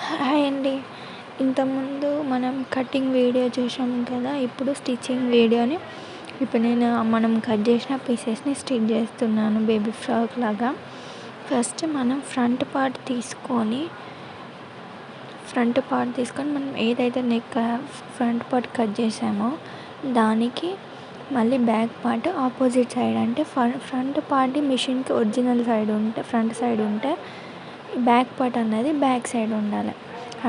Hi అండి. ఇంతకుముందు మనం కటింగ్ వీడియో చూసాం కదా, ఇప్పుడు స్టిచ్చింగ్ వీడియోని మనం కట్ చేసిన పీసెస్ని స్టిచ్ చేస్తున్నాను బేబీ ఫ్రాక్ లాగా. ఫస్ట్ మనం ఫ్రంట్ పార్ట్ తీసుకొని మనం ఏదైతే ఫ్రంట్ పార్ట్ కట్ చేసామో దానికి మళ్ళీ బ్యాక్ పార్ట్ ఆపోజిట్ సైడ్, అంటే ఫ్రంట్ పార్ట్ మిషన్కి ఒరిజినల్ సైడ్ ఉంటే ఫ్రంట్ సైడ్ ఉంటే బ్యాక్ పార్ట్ అన్నది బ్యాక్ సైడ్ ఉండాలి.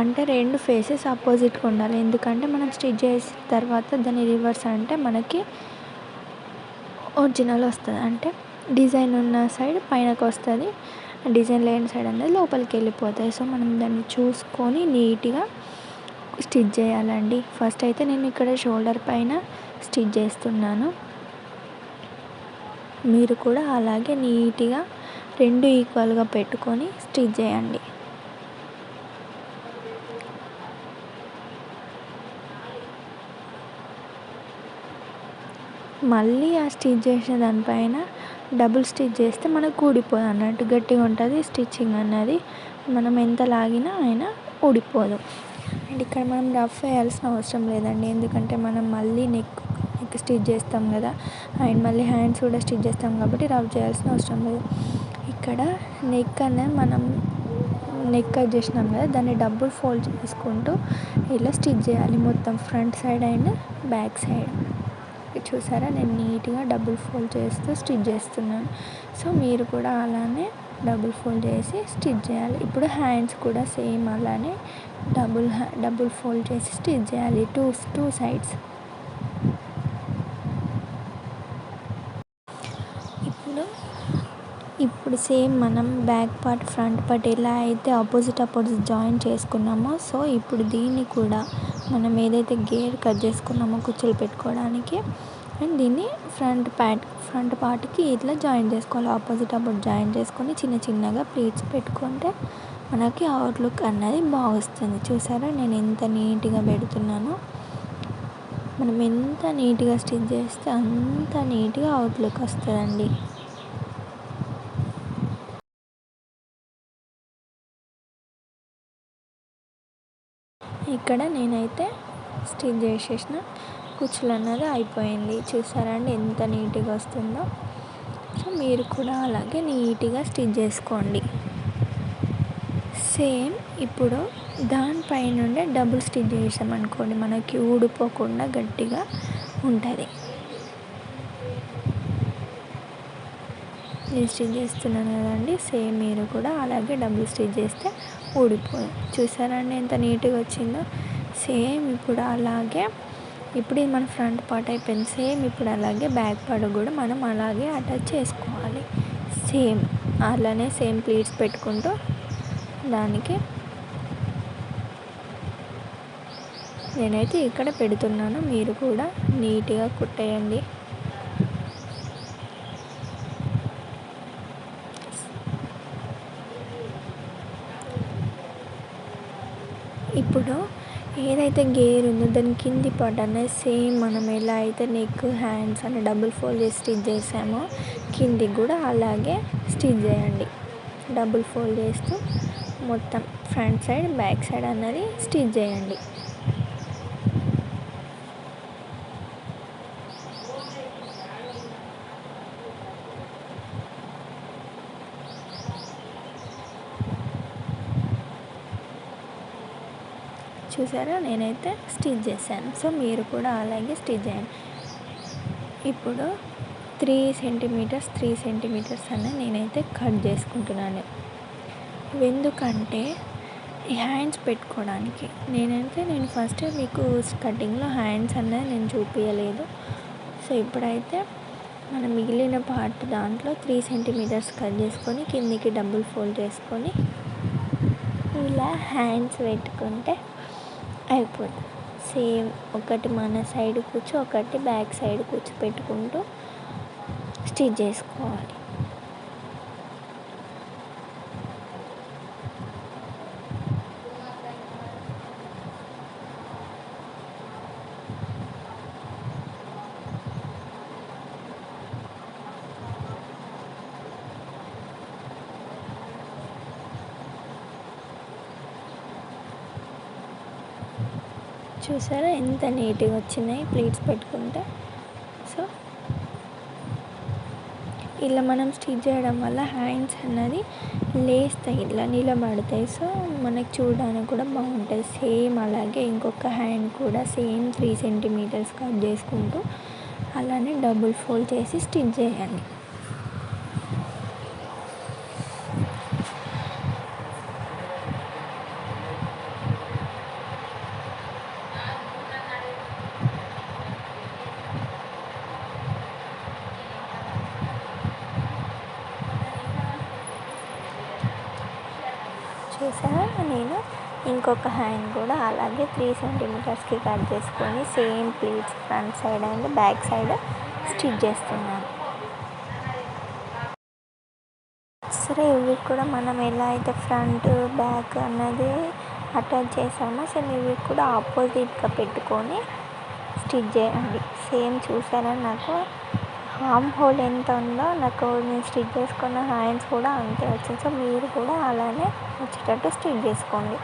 అంటే రెండు ఫేసెస్ ఆపోజిట్గా ఉండాలి. ఎందుకంటే మనం స్టిచ్ చేసిన తర్వాత దాన్ని రివర్స్ అంటే మనకి ఒరిజినల్ వస్తుంది. అంటే డిజైన్ ఉన్న సైడ్ పైనకి వస్తుంది, డిజైన్ లేని సైడ్ అనేది లోపలికి వెళ్ళిపోతాయి. సో మనం దాన్ని చూసుకొని నీట్గా స్టిచ్ చేయాలండి. ఫస్ట్ అయితే నేను ఇక్కడ షోల్డర్ పైన స్టిచ్ చేస్తున్నాను. మీరు కూడా అలాగే నీట్గా రెండు ఈక్వల్గా పెట్టుకొని స్టిచ్ చేయండి. మళ్ళీ ఆ స్టిచ్ చేసిన దానిపైన డబుల్ స్టిచ్ చేస్తే మనకు ఊడిపోదు అన్నట్టు, గట్టిగా ఉంటుంది స్టిచ్చింగ్ అన్నది. మనం ఎంత లాగినా అయినా ఊడిపోదు. అండ్ ఇక్కడ మనం రఫ్ వేయాల్సిన అవసరం లేదండి, ఎందుకంటే మనం మళ్ళీ నెక్ స్టిచ్ చేస్తాం కదా, అండ్ మళ్ళీ హ్యాండ్స్ కూడా స్టిచ్ చేస్తాం కాబట్టి రఫ్ చేయాల్సిన అవసరం లేదు. ఇక్కడ నెక్ అనేది మనం నెక్ కట్ చేసినాం కదా, దాన్ని డబుల్ ఫోల్డ్ చేసుకుంటూ ఇలా స్టిచ్ చేయాలి మొత్తం front side and back side. చూసారా, నేను నీట్గా డబుల్ ఫోల్డ్ చేస్తూ స్టిచ్ చేస్తున్నాను. సో మీరు కూడా అలానే డబుల్ ఫోల్డ్ చేసి స్టిచ్ చేయాలి. ఇప్పుడు హ్యాండ్స్ కూడా సేమ్ అలానే డబుల్ ఫోల్డ్ చేసి స్టిచ్ చేయాలి టూ సైడ్స్. ఇప్పుడు సేమ్ మనం బ్యాక్ పార్ట్ ఫ్రంట్ పార్ట్ ఎలా అయితే ఆపోజిట్ జాయిన్ చేసుకున్నామో, సో ఇప్పుడు దీన్ని కూడా మనం ఏదైతే గేర్ కట్ చేసుకున్నామో కుచ్చులు పెట్టుకోవడానికి, అండ్ దీన్ని ఫ్రంట్ పార్ట్కి ఇట్లా జాయిన్ చేసుకోవాలి. ఆపోజిట్ జాయిన్ చేసుకొని చిన్నగా ప్లీట్స్ పెట్టుకుంటే మనకి అవుట్లుక్ అన్నది బాగా వస్తుంది. చూసారా నేను ఎంత నీట్గా పెడుతున్నానో. మనం ఎంత నీట్గా స్టిచ్ చేస్తే అంత నీట్గా అవుట్లుక్ వస్తుందండి. ఇక్కడ నేనైతే స్టిచ్ చేసేసిన కుచ్చులు అన్నది అయిపోయింది. చూసారా అండి ఎంత నీట్గా వస్తుందో. సో మీరు కూడా అలాగే నీట్గా స్టిచ్ చేసుకోండి. సేమ్ ఇప్పుడు దానిపైనుండే డబుల్ స్టిచ్ చేసామనుకోండి, మనకి ఊడిపోకుండా గట్టిగా ఉంటుంది. నేను స్టిచ్ చేస్తున్నాను కదండి, సేమ్ మీరు కూడా అలాగే డబుల్ స్టిచ్ చేస్తే ఊడిపోదు. చూసారా అండి ఎంత నీట్గా వచ్చిందో. సేమ్ ఇప్పుడు అలాగే, ఇప్పుడు ఇది మన ఫ్రంట్ పార్ట్ అయిపోయింది. సేమ్ ఇప్పుడు అలాగే బ్యాక్ పార్ట్ కూడా మనం అలాగే అటాచ్ చేసుకోవాలి. సేమ్ అలానే సేమ్ ప్లీట్స్ పెట్టుకుంటూ దానికి నేనైతే ఇక్కడ పెడుతున్నాను. మీరు కూడా నీట్గా కుట్టేయండి. ఇప్పుడు ఏదైతే గేర్ ఉందో దాని కింది పార్ట్ అనేది సేమ్ మనం ఎలా అయితే నెక్ హ్యాండ్స్ అని డబుల్ ఫోల్డ్ చేసి స్టిచ్ చేసామో కిందికి కూడా అలాగే స్టిచ్ చేయండి. డబుల్ ఫోల్డ్ చేస్తూ మొత్తం ఫ్రంట్ సైడ్ బ్యాక్ సైడ్ అన్నది స్టిచ్ చేయండి. చూసారా నేనైతే స్టిచ్ చేశాను. సో మీరు కూడా అలాగే స్టిచ్ చేయండి. ఇప్పుడు 3 సెంటీమీటర్స్ అనేది నేనైతే కట్ చేసుకుంటున్నాను. ఎందుకంటే ఈ హ్యాండ్స్ పెట్టుకోవడానికి నేను ఫస్ట్ మీకు కటింగ్లో హ్యాండ్స్ అనేది నేను చూపించలేదు. సో ఇప్పుడైతే మనం మిగిలిన పార్ట్ దాంట్లో 3 సెంటీమీటర్స్ కట్ చేసుకొని కిందికి డబుల్ ఫోల్డ్ చేసుకొని ఇలా హ్యాండ్స్ పెట్టుకుంటే అయిపోతుంది. సేమ్ ఒకటి మన సైడ్ కూర్చో, ఒకటి బ్యాక్ సైడ్ కూర్చో పెట్టుకుంటూ స్టిచ్ చేసుకోవాలి. చూసారా ఎంత నీట్గా వచ్చినాయి ప్లీట్స్ పెట్టుకుంటే. సో ఇలా మనం స్టిచ్ చేయడం వల్ల హ్యాండ్స్ అన్నది లేస్తాయి, ఇలా నిలబడతాయి. సో మనకి చూడడానికి కూడా బాగుంటుంది. సేమ్ అలాగే ఇంకొక హ్యాండ్ కూడా సేమ్ 3 సెంటీమీటర్స్ కట్ చేసుకుంటూ అలానే డబుల్ ఫోల్డ్ చేసి స్టిచ్ చేయండి. చూసారా, నేను ఇంకొక హ్యాండ్ కూడా అలాగే 3 సెంటీమీటర్స్కి కట్ చేసుకొని same pleats front side and back side stitch చేస్తున్నాను. సరే, ఇవి కూడా మనం ఎలా అయితే ఫ్రంట్ బ్యాక్ అన్నది అటాచ్ చేసామో సేమ్ ఇవి కూడా ఆపోజిట్గా పెట్టుకొని స్టిచ్ చేయండి. సేమ్ చూసారా, నాకు ఆర్మ్ హోల్ ఎంత ఉందో నాకు నేను స్టిచ్ చేసుకున్న హ్యాండ్స్ కూడా అంతే వచ్చింది. సో మీరు కూడా అలానే వచ్చేటట్టు స్టిచ్ చేసుకోండి.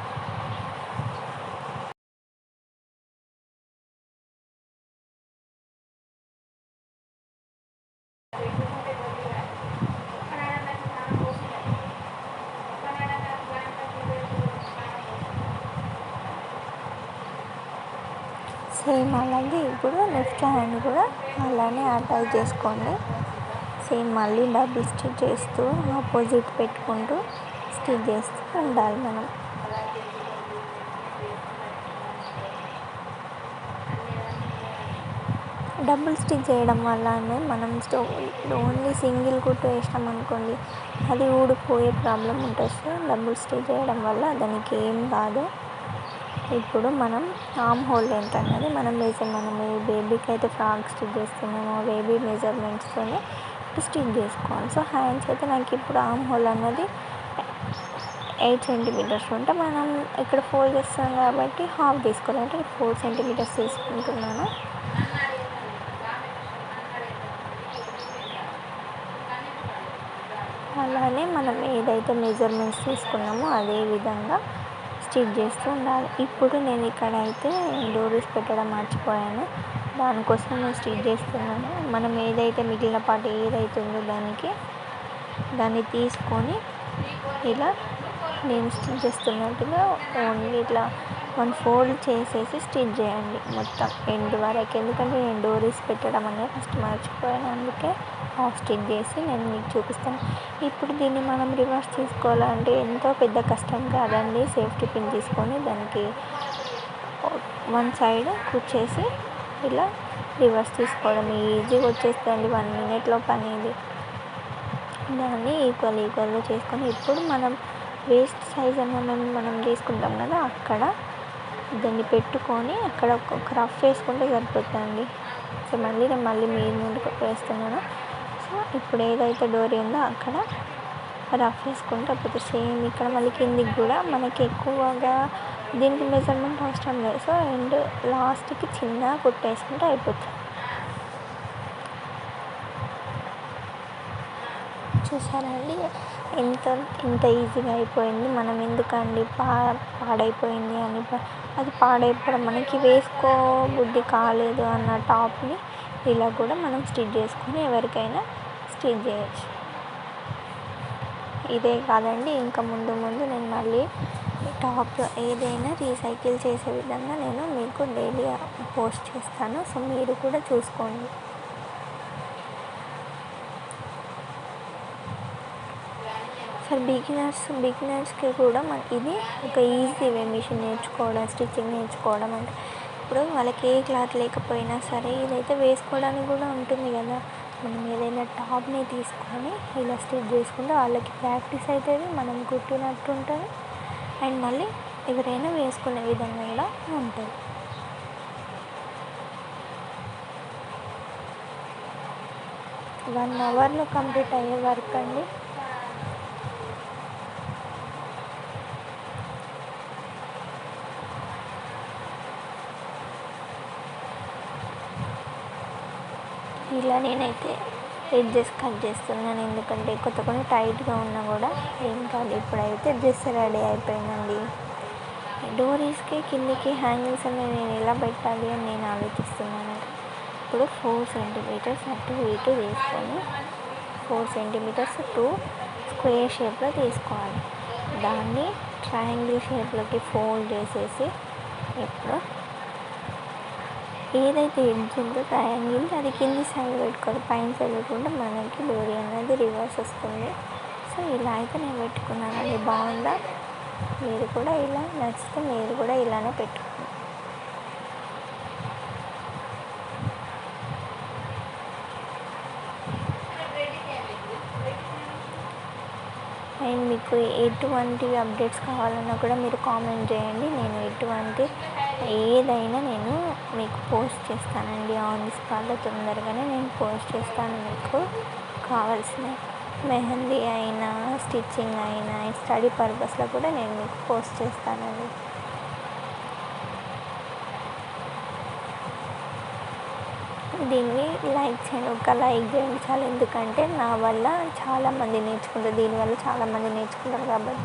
సేమ్ అలాగే ఇప్పుడు లెఫ్ట్ హ్యాండ్ కూడా అలానే అటాచ్ చేసుకోండి. సేమ్ మళ్ళీ డబుల్ స్టిచ్ చేస్తూ ఆపోజిట్ పెట్టుకుంటూ స్టిచ్ చేస్తూ ఉండాలి మనం. డబుల్ స్టిచ్ చేయడం వల్ల మనం ఓన్లీ సింగిల్ కుట్టు వేసినాం అనుకోండి, అది ఊడిపోయే ప్రాబ్లం ఉంటుంది. సో డబుల్ స్టిచ్ చేయడం వల్ల దానికి ఏం కాదు. ఇప్పుడు మనం ఆర్మ్ హోల్ లెంత్ అన్నది మనం ఈ బేబీకి అయితే ఫ్రాక్ స్టిచ్ చేస్తున్నామో బేబీ మెజర్మెంట్స్తోనే స్టిచ్ చేసుకోవాలి. సో హ్యాండ్స్ అయితే నాకు ఇప్పుడు ఆర్మ్ హోల్ అన్నది 8 సెంటీమీటర్స్ ఉంటే మనం ఇక్కడ ఫోల్డ్ చేస్తాం కాబట్టి హాఫ్ తీసుకోవాలంటే 4 సెంటీమీటర్స్ తీసుకుంటున్నాను. అలానే మనం ఏదైతే మెజర్మెంట్స్ తీసుకున్నామో అదే విధంగా స్టిచ్ చేస్తూ ఉండాలి. ఇప్పుడు నేను ఇక్కడ అయితే డోరీస్ పెట్టడం మర్చిపోయాను, దానికోసం నేను స్టిచ్ చేస్తున్నాను. మనం ఏదైతే మిగిలిన పార్ట్ ఏదైతే ఉందో దాన్ని తీసుకొని ఇలా నేను స్టిచ్ చేస్తున్నట్టుగా ఓన్లీ ఇట్లా 1 ఫోల్డ్ చేసేసి స్టిచ్ చేయండి మొత్తం ఎండ్ వరకు. ఎందుకంటే నేను డోరీస్ పెట్టడం అనేది ఫస్ట్ మర్చిపోయాను, అందుకే హాఫ్ స్టిచ్ చేసి నేను మీకు చూపిస్తాను. ఇప్పుడు దీన్ని మనం రివర్స్ తీసుకోవాలంటే ఎంతో పెద్ద కష్టం కాదండి. సేఫ్టీ పిన్ తీసుకొని దానికి 1 సైడ్ కుచ్చేసి ఇలా రివర్స్ తీసుకోవడం ఈజీగా వచ్చేస్తుంది. 1 మినిట్లో పని ఇది. దాన్ని ఈక్వల్గా చేసుకొని ఇప్పుడు మనం వేస్ట్ సైజ్ అన్నది మనం తీసుకుంటాం కదా, అక్కడ దాన్ని పెట్టుకొని అక్కడ ఒక రఫ్ వేసుకుంటే సరిపోతుందండి. సో నేను మళ్ళీ మీరు ముందుకు వేస్తున్నాను. సో ఇప్పుడు ఏదైతే డోరీ ఉందో అక్కడ రఫ్ వేసుకుంటే అయిపోతుంది. సేమ్ ఇక్కడ మళ్ళీ కిందికి కూడా మనకి ఎక్కువగా దీనికి మెజర్మెంట్ అవసరం లేదు. సో అండ్ లాస్ట్కి చిన్న కుట్టేసుకుంటే అయిపోతుంది. చూసారండి ఎంత ఈజీగా అయిపోయింది. మనం ఎందుకండి పాడైపోయింది అని అది పాడైపోవడం, మనకి వేసుకోబుద్ధి కాలేదు అన్న టాప్ని ఇలా కూడా మనం స్టిచ్ చేసుకొని ఎవరికైనా స్టిచ్ చేయొచ్చు. ఇదే కాదండి, ఇంకా ముందు నేను మళ్ళీ టాప్ ఏదైనా రీసైకిల్ చేసే విధంగా నేను మీకు డైలీ పోస్ట్ చేస్తాను. సో మీరు కూడా చూసుకోండి. ఫర్ బిగినర్స్కి కూడా ఇది ఒక ఈజీ వే మిషన్ నేర్చుకోవడం, స్టిచ్చింగ్ నేర్చుకోవడం. అంటే ఇప్పుడు వాళ్ళకి ఏ క్లాత్ లేకపోయినా సరే ఇదైతే వేసుకోవడానికి కూడా ఉంటుంది కదా. మనం ఏదైనా టాప్ని తీసుకొని ఇలా స్టిచ్ చేసుకుంటే వాళ్ళకి ప్రాక్టీస్ అవుతుంది, మనం కుట్టినట్టు ఉంటుంది, అండ్ మళ్ళీ ఎవరైనా వేసుకునే విధంగా కూడా ఉంటుంది. వన్ అవర్లో కంప్లీట్ అయ్యే వర్క్ అండి. ఇలా నేనైతే ఎడ్జెస్ కట్ చేస్తున్నాను, ఎందుకంటే కొన్ని టైట్గా ఉన్నా కూడా ఏం కాదు. ఇప్పుడైతే డ్రెస్ రెడీ అయిపోయిందండి. డోరీస్కి కిందికి హ్యాంగింగ్స్ అనేవి నేను ఎలా పెట్టాలి అని నేను ఆలోచిస్తున్నాను. ఇప్పుడు 4 సెంటీమీటర్స్ అటు ఇటు తీసుకొని 4 సెంటీమీటర్స్ స్క్వేర్ షేప్లో తీసుకోవాలి. దాన్ని ట్రయాంగిల్ షేప్లోకి ఫోల్డ్ చేసేసి ఇప్పుడు ఏదైతే ఎడ్జ్ ఉందో ట్రయాంగిల్ అది కింది సైడ్ పెట్టుకోవాలి, పైన సైడ్ పెట్టుకుంటే మనకి డోరీ అనేది రివర్స్ వస్తుంది. సో ఇలా అయితే నేను పెట్టుకున్నాను. అది బాగుందా? మీరు కూడా ఇలా నచ్చితే మీరు కూడా ఇలానే పెట్టుకోండి. అండ్ మీకు ఎటువంటి అప్డేట్స్ కావాలన్నా కూడా మీరు కామెంట్ చేయండి. నేను ఏదైనా నేను మీకు పోస్ట్ చేస్తానండి. ఆన్ ది స్పాట్లో తొందరగానే నేను పోస్ట్ చేస్తాను. మీకు కావాల్సిన మెహందీ అయినా స్టిచ్చింగ్ అయినా స్టడీ పర్పస్లో కూడా నేను మీకు పోస్ట్ చేస్తానండి. దీన్ని లైక్ చేయండి, ఒక లైక్ చేయండి చాలా. ఎందుకంటే నా వల్ల చాలామంది నేర్చుకుంటారు, దీనివల్ల చాలామంది నేర్చుకుంటారు. కాబట్టి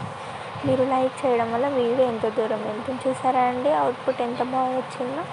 మీరు లైక్ చేయడం వల్ల వీడియో ఎంత దూరం వెళ్తుంది చూసారా అండి, అవుట్పుట్ ఎంత బాగా వచ్చిందో.